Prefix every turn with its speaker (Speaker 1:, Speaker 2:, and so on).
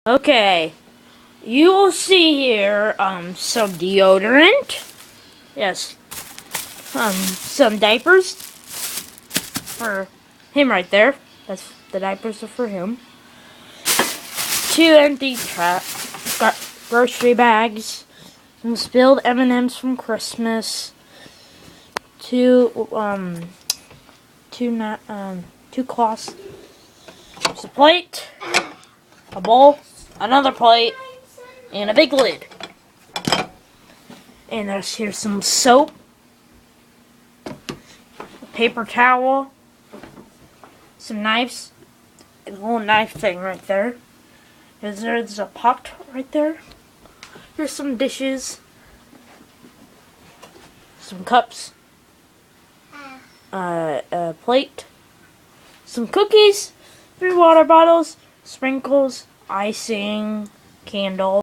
Speaker 1: Okay, you will see here some deodorant. Yes, some diapers for him right there. That's the diapers are for him. 2 empty grocery bags. Some spilled M&Ms from Christmas. Two cloths. There's a plate, a bowl, another plate, and a big lid. And here's some soap, a paper towel, some knives, and a little knife thing right there. There's a pot right there. Here's some dishes, some cups, a plate, some cookies, 3 water bottles, sprinkles, icing, candle.